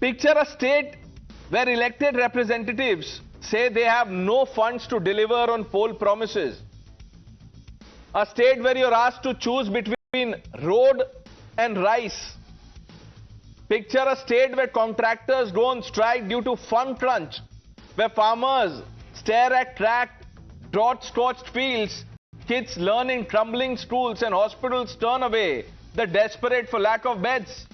Picture a state where elected representatives say they have no funds to deliver on poll promises. A state where you're asked to choose between road and rice. Picture a state where contractors go on strike due to fund crunch, where farmers stare at tracked, drought-scorched fields, kids learn in crumbling schools, and hospitals turn away the desperate for lack of beds.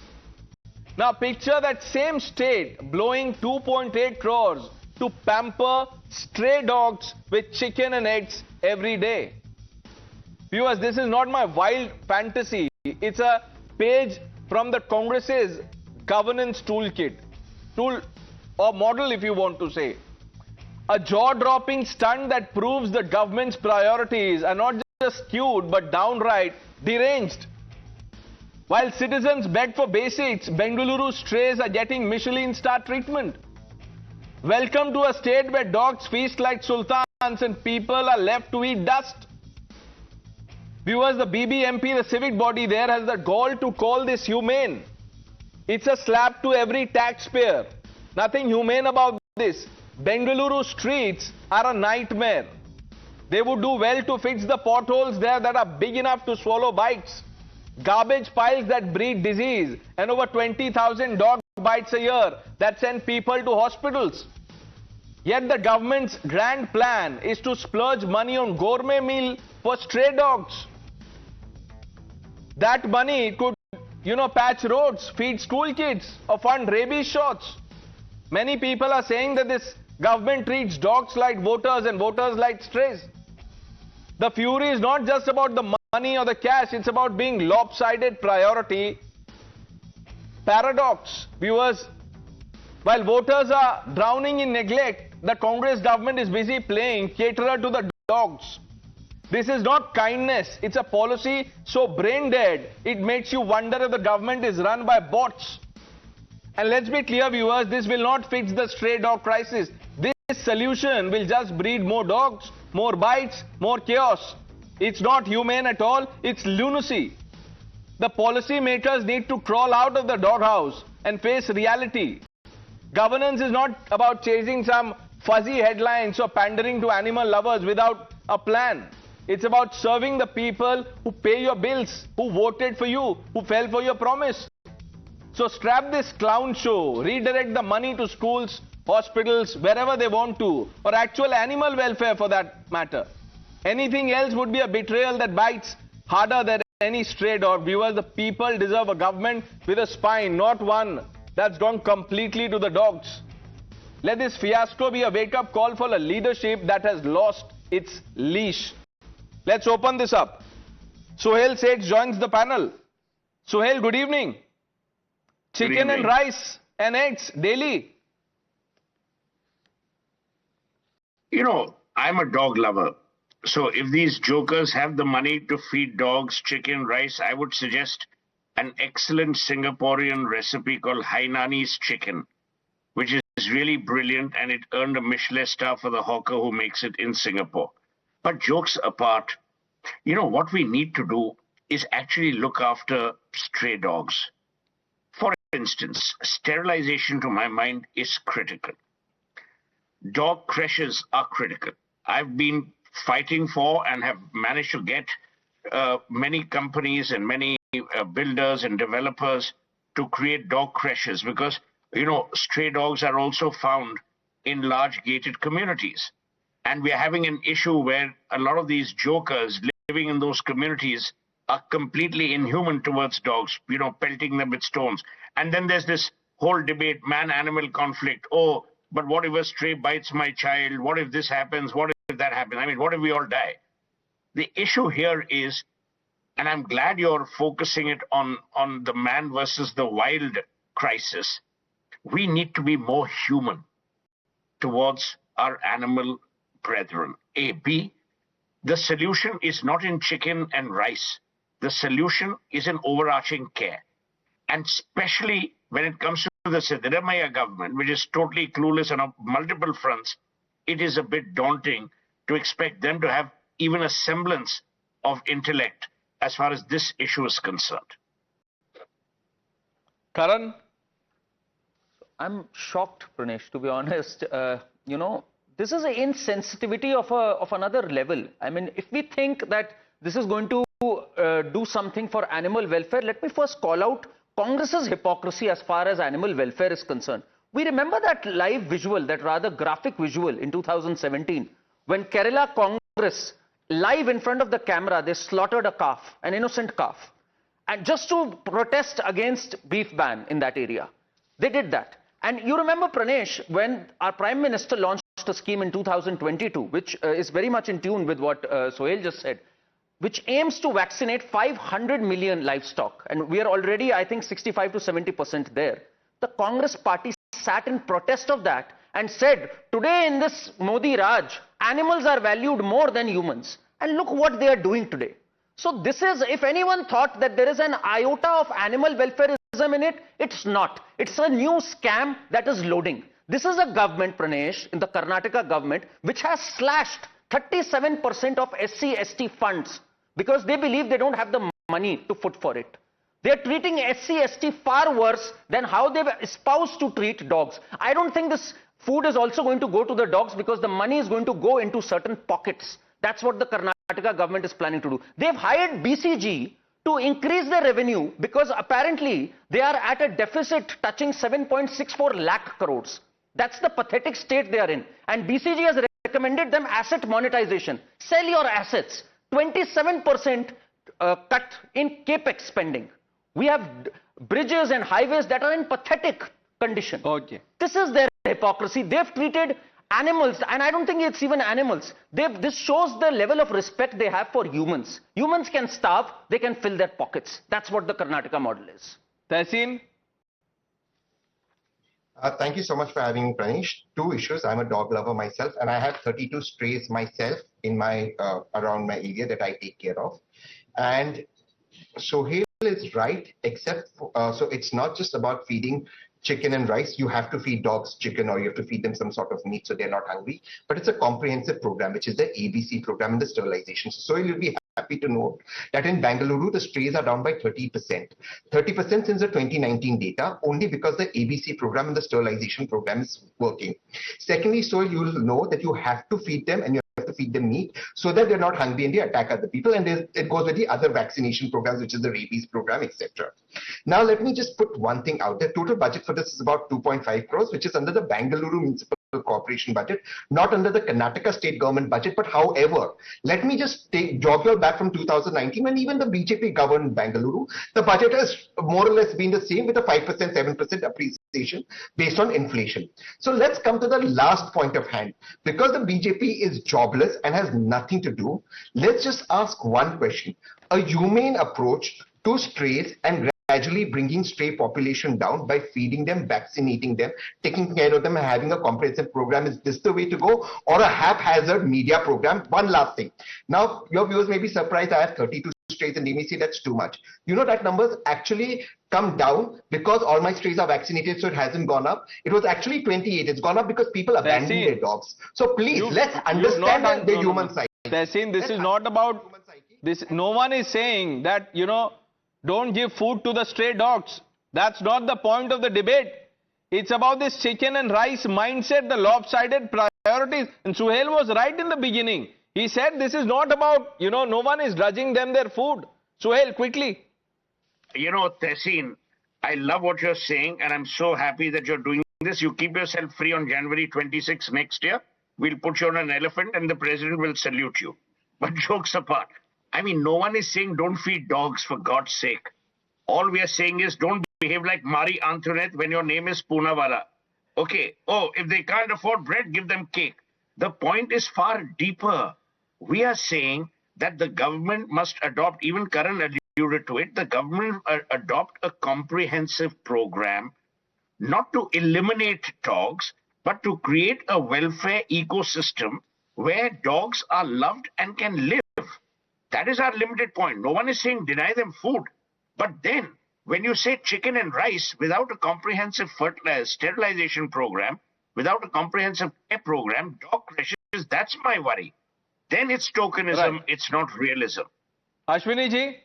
Now picture that same state blowing 2.8 crores to pamper stray dogs with chicken and eggs every day. Viewers, this is not my wild fantasy. It's a page from the Congress's governance toolkit, tool or model if you want to say. A jaw-dropping stunt that proves the government's priorities are not just skewed but downright deranged. While citizens beg for basics, Bengaluru strays are getting Michelin star treatment. Welcome to a state where dogs feast like sultans and people are left to eat dust. Viewers, the BBMP, the civic body there, has the gall to call this humane. It's a slap to every taxpayer. Nothing humane about this. Bengaluru streets are a nightmare. They would do well to fix the potholes there that are big enough to swallow bikes. Garbage piles that breed disease, and over 20,000 dog bites a year that send people to hospitals. Yet the government's grand plan is to splurge money on gourmet meal for stray dogs. That money could, patch roads, feed school kids, or fund rabies shots. Many people are saying that this government treats dogs like voters and voters like strays. The fury is not just about the money or the cash, it's about being lopsided priority. Paradox, viewers, while voters are drowning in neglect, the Congress government is busy playing caterer to the dogs. This is not kindness, it's a policy so brain dead, it makes you wonder if the government is run by bots. And let's be clear, viewers, this will not fix the stray dog crisis. This solution will just breed more dogs, more bites, more chaos. It's not humane at all, it's lunacy. The policy makers need to crawl out of the doghouse and face reality. Governance is not about chasing some fuzzy headlines or pandering to animal lovers without a plan. It's about serving the people who pay your bills, who voted for you, who fell for your promise. So scrap this clown show, redirect the money to schools, hospitals, wherever they want to, or actual animal welfare for that matter. Anything else would be a betrayal that bites harder than any stray dog. Viewers, the people deserve a government with a spine, not one that's gone completely to the dogs. Let this fiasco be a wake-up call for a leadership that has lost its leash. Let's open this up. Suhail Seth joins the panel. Suhail, good evening. Chicken and rice and eggs daily. I'm a dog lover. So if these jokers have the money to feed dogs chicken, rice, I would suggest an excellent Singaporean recipe called Hainanese chicken, which is really brilliant, and it earned a Michelin star for the hawker who makes it in Singapore. But jokes apart, what we need to do is actually look after stray dogs. For instance, sterilization to my mind is critical. Dog creches are critical. I've been fighting for and have managed to get many companies and many builders and developers to create dog creches because, stray dogs are also found in large gated communities. And we are having an issue where a lot of these jokers living in those communities are completely inhuman towards dogs, pelting them with stones. And then there's this whole debate, man-animal conflict. Oh, but what if a stray bites my child? What if this happens? What if that happens? What if we all die? The issue here is, and I'm glad you're focusing it on the man versus the wild crisis, we need to be more human towards our animal brethren. A. B, the solution is not in chicken and rice. The solution is in overarching care. And especially when it comes to the Siddaramaiah government, which is totally clueless on multiple fronts, it is a bit daunting to expect them to have even a semblance of intellect as far as this issue is concerned. Karan, I'm shocked, Pranesh, to be honest. This is an insensitivity of another level. I mean, if we think that this is going to do something for animal welfare, let me first call out Congress's hypocrisy as far as animal welfare is concerned. We remember that live visual, that rather graphic visual in 2017, when Kerala Congress, live in front of the camera, they slaughtered a calf, an innocent calf, and just to protest against beef ban in that area. They did that. And you remember, Pranesh, when our Prime Minister launched a scheme in 2022, which is very much in tune with what Sohail just said, which aims to vaccinate 500 million livestock. And we are already, I think, 65 to 70% there. The Congress party sat in protest of that and said, today in this Modi Raj, animals are valued more than humans. And look what they are doing today. So this is, if anyone thought that there is an iota of animal welfareism in it, it's not. It's a new scam that is loading. This is a government, Pranesh, in the Karnataka government, which has slashed 37% of SC/ST funds because they believe they don't have the money to foot for it. They are treating SC/ST far worse than how they were espoused to treat dogs. I don't think this food is also going to go to the dogs because the money is going to go into certain pockets. That's what the Karnataka government is planning to do. They've hired BCG to increase their revenue because apparently they are at a deficit touching 7.64 lakh crores. That's the pathetic state they are in. And BCG has recommended them asset monetization. Sell your assets. 27% cut in capex spending. We have bridges and highways that are in pathetic condition. Okay. This is their hypocrisy. They've treated animals, and I don't think it's even animals. This shows the level of respect they have for humans. Humans can starve, they can fill their pockets. That's what the Karnataka model is. Tehseen? Thank you so much for having me, Pranesh. Two issues. I'm a dog lover myself, and I have 32 strays myself in my around my area that I take care of. And Sohail is right, except for, so it's not just about feeding chicken and rice. You have to feed dogs chicken, or you have to feed them some sort of meat so they're not hungry. But it's a comprehensive program, which is the ABC program and the sterilization. So you'll be happy to know that in Bengaluru, the strays are down by 30%. 30% since the 2019 data, only because the ABC program and the sterilization program is working. Secondly, so you'll know that you have to feed them, and you have to feed them meat so that they're not hungry and they attack other people. And it goes with the other vaccination programs, which is the rabies program, etc. Now, let me just put one thing out there. Total budget for this is about 2.5 crores, which is under the Bengaluru Municipal Corporation budget, not under the Karnataka state government budget. But however, let me just jog you back from 2019 when even the BJP governed Bengaluru. The budget has more or less been the same with a 5%, 7% appreciation based on inflation. So let's come to the last point of hand. Because the BJP is jobless and has nothing to do, let's just ask one question. A humane approach to strays and gradually bringing stray population down by feeding them, vaccinating them, taking care of them, and having a comprehensive program, is this the way to go, or a haphazard media program? One last thing. Now, your viewers may be surprised I have 32 strays and they may say that's too much. You know that numbers actually come down because all my strays are vaccinated, so it hasn't gone up. It was actually 28. It's gone up because people abandon their dogs. So please, let's understand the human side. Tehseen, this is not about this. No one is saying that, don't give food to the stray dogs. That's not the point of the debate. It's about this chicken and rice mindset, the lopsided priorities. And Sohail was right in the beginning. He said this is not about, no one is grudging them their food. Sohail, quickly. Tehseen, I love what you're saying, and I'm so happy that you're doing this. You keep yourself free on January 26 next year. We'll put you on an elephant and the president will salute you. But jokes apart, I mean, no one is saying don't feed dogs, for God's sake. All we are saying is don't behave like Marie Antoinette when your name is Poonawala. Okay, if they can't afford bread, give them cake. The point is far deeper. We are saying that the government must adopt, even Karan alluded to it, the government adopt a comprehensive program, not to eliminate dogs, but to create a welfare ecosystem where dogs are loved and can live. That is our limited point. No one is saying deny them food. But then, when you say chicken and rice without a comprehensive sterilization program, without a comprehensive care program, dog crashes, that's my worry. Then it's tokenism, right. It's not realism. Ashwini ji,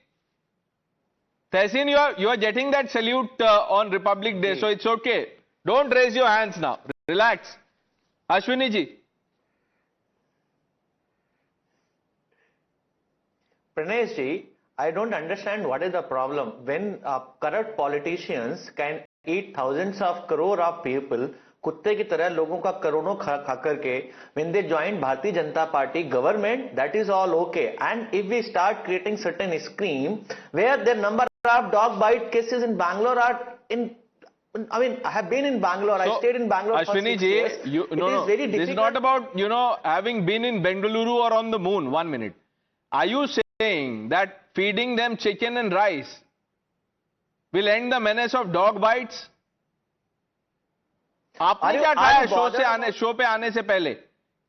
Tehseen, you are getting that salute on Republic Day, so it's okay. Don't raise your hands now. Relax. Ashwini ji. Pranesh ji, I don't understand what is the problem. When corrupt politicians can eat thousands of crore of people, कुत्ते की तरह लोगों का करोड़ों खा करके, when they join Bharatiya Janata Party government, that is all okay. And if we start creating certain scheme where the number of dog bite cases in Bangalore are in, I mean, I have been in Bangalore. I stayed in Bangalore for 6 years. Very this is not about, having been in Bengaluru or on the moon. 1 minute. Are you saying that feeding them chicken and rice will end the menace of dog bites? आपने क्या खाया show पे आने से पहले?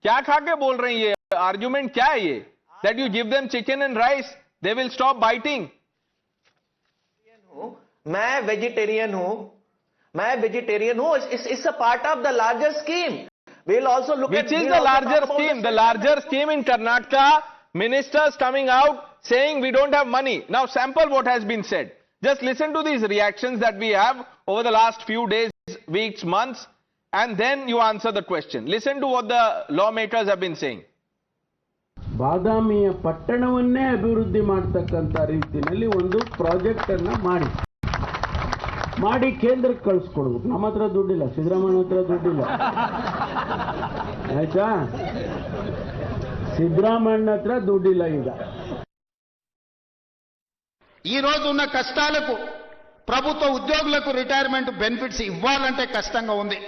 क्या खा के बोल रही है? आर्गुमेंट क्या है ये? That you give them chicken and rice, they will stop biting. मैं वेजिटेरियन हूँ. It's a part of the larger scheme. We'll also look at. Which is the larger scheme? The larger scheme in Karnataka, ministers coming out saying we don't have money. Now sample what has been said. Just listen to these reactions that we have over the last few days, weeks, months, and then you answer the question. Listen to what the lawmakers have been saying. ಬಾದಾಮಿಯ ಪಟ್ಟಣವನ್ನೇ ಅಭಿವೃದ್ಧಿ ಮಾಡತಕ್ಕಂತ ರೀತಿಯಲ್ಲಿ ಒಂದು project ಅನ್ನು ಮಾಡಿ ಕೇಂದ್ರಕ್ಕೆ ಕಳಿಸ್ಕೊಡ್ಬೇಕು. ನಮ್ಮ ಹತ್ರ ದುಡ್ಡಿಲ್ಲ, ಸಿದ್ದರಾಮಯ್ಯ ಹತ್ರ ದುಡ್ಡಿಲ್ಲ, ಆಯ್ತಾ? సిద్ధరామయ్య హత్ర దుడ్డిల్ల ಈಗ. ఈ రోజు ఉన్న కష్టాలకు ప్రభుత్వ ఉద్యోగులకు రిటైర్మెంట్ బెనిఫిట్స్ ఇవ్వాలంటే కష్టంగా ఉంది.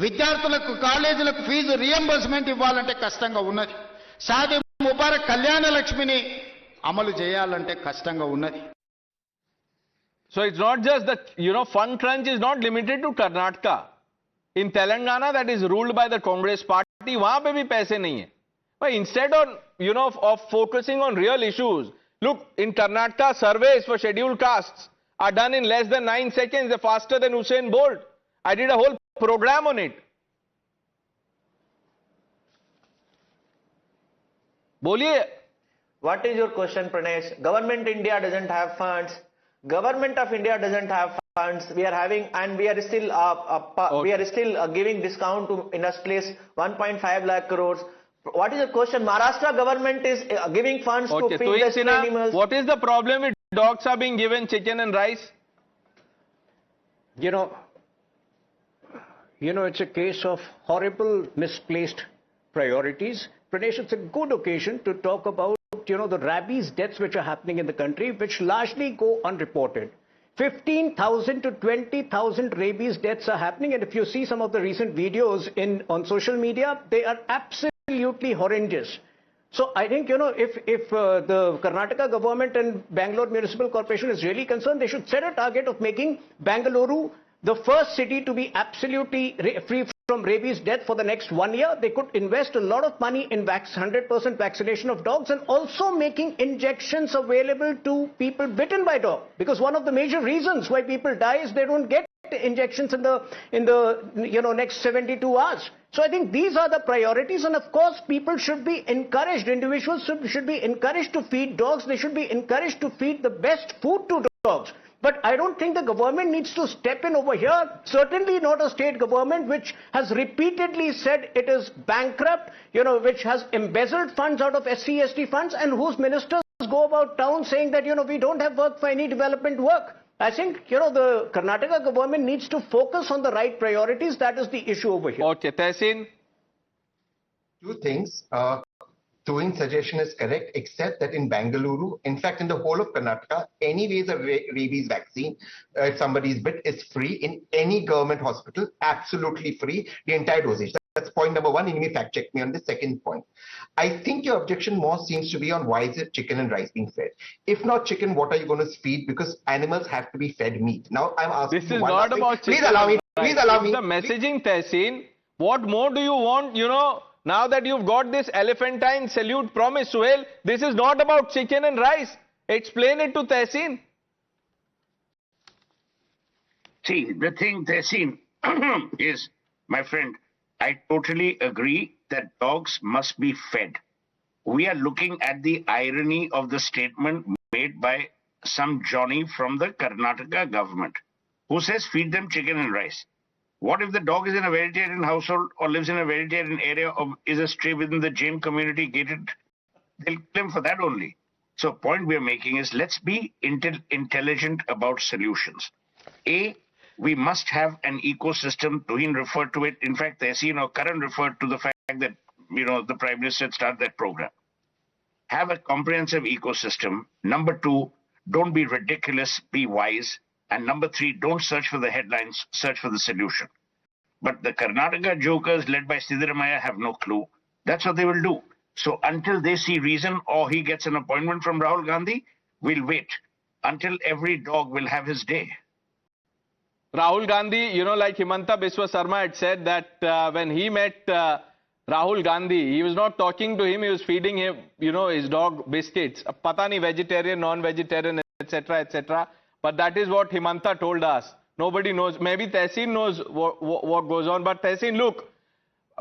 విద్యార్థులకు కాలేజీలకు ఫీజు రియంబర్స్మెంట్ ఇవ్వాలంటే కష్టంగా ఉన్నది. షాదీ ముబారక్ కళ్యాణ లక్ష్మిని అమలు చేయాలంటే కష్టంగా ఉన్నది. So it's not just that, fund crunch is not limited to Karnataka. In Telangana, that is ruled by the Congress party, वहां पे भी पैसे नहीं है. But instead of focusing on real issues, look, in Karnataka, surveys for scheduled castes are done in less than 9 seconds. They're faster than Usain Bolt. I did a whole program on it. Boliye. What is your question, Pranesh? Government India doesn't have funds. Government of India doesn't have funds. We are having, and we are still giving discount to industrialists 1.5 lakh crores. What is the question? Maharashtra government is giving funds to feed the animals. What is the problem with dogs are being given chicken and rice? It's a case of horrible misplaced priorities. Pranesh, it's a good occasion to talk about, the rabies deaths which are happening in the country, which largely go unreported. 15,000 to 20,000 rabies deaths are happening. And if you see some of the recent videos on social media, they are absolutely horrendous. So I think, if the Karnataka government and Bangalore Municipal Corporation is really concerned, they should set a target of making Bengaluru the first city to be absolutely free from rabies death for the next 1 year. They could invest a lot of money in 100% vaccination of dogs and also making injections available to people bitten by dog. Because one of the major reasons why people die is they don't get injections in the next 72 hours. So I think these are the priorities, and of course people should be encouraged, individuals should be encouraged to feed dogs. They should be encouraged to feed the best food to dogs. But I don't think the government needs to step in over here. Certainly not a state government which has repeatedly said it is bankrupt, which has embezzled funds out of SC/ST funds, and whose ministers go about town saying that, we don't have work for any development work. I think, the Karnataka government needs to focus on the right priorities. That is the issue over here. Okay, Tehseen. Two things. Tuin's suggestion is correct, except that in Bengaluru, in fact, in the whole of Karnataka, anyways, a rabies vaccine, if somebody is bit, is free in any government hospital, absolutely free, the entire dosage. That's point number one, and you may fact check me on the second point. I think your objection more seems to be on why is it chicken and rice being fed? If not chicken, what are you going to feed? Because animals have to be fed meat. Now, I'm asking This is not about chicken. Please allow me. Please allow me. The messaging, Tehseen, what more do you want, now that you've got this elephantine salute promise, Suhail, this is not about chicken and rice. Explain it to Tehseen. See, the thing, Tehseen, is, my friend, I totally agree that dogs must be fed. We are looking at the irony of the statement made by some Johnny from the Karnataka government, who says feed them chicken and rice. What if the dog is in a vegetarian household or lives in a vegetarian area or is a stray within the Jain community gated? They'll kill him for that only. So point we are making is let's be intelligent about solutions. A, we must have an ecosystem. Tuhin referred to it. In fact, Tehseen or Karan referred to the fact that, the Prime Minister had started that program. Have a comprehensive ecosystem. Number two, don't be ridiculous, be wise. And number three, don't search for the headlines, search for the solution. But the Karnataka jokers led by Siddaramaiah have no clue. That's what they will do. So until they see reason or he gets an appointment from Rahul Gandhi, we'll wait until every dog will have his day. Rahul Gandhi, like Himanta Biswa Sarma had said that when he met Rahul Gandhi, he was not talking to him, he was feeding him, his dog biscuits. Pata nahi vegetarian, non-vegetarian, etc., etc. But that is what Himanta told us. Nobody knows. Maybe Tehseen knows what goes on. But Tehseen, look,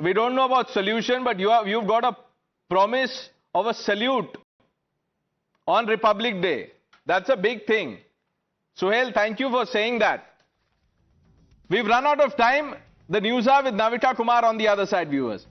we don't know about solution, but you've got a promise of a salute on Republic Day. That's a big thing. Suhail, thank you for saying that. We've run out of time. The news are with Navita Kumar on the other side, viewers.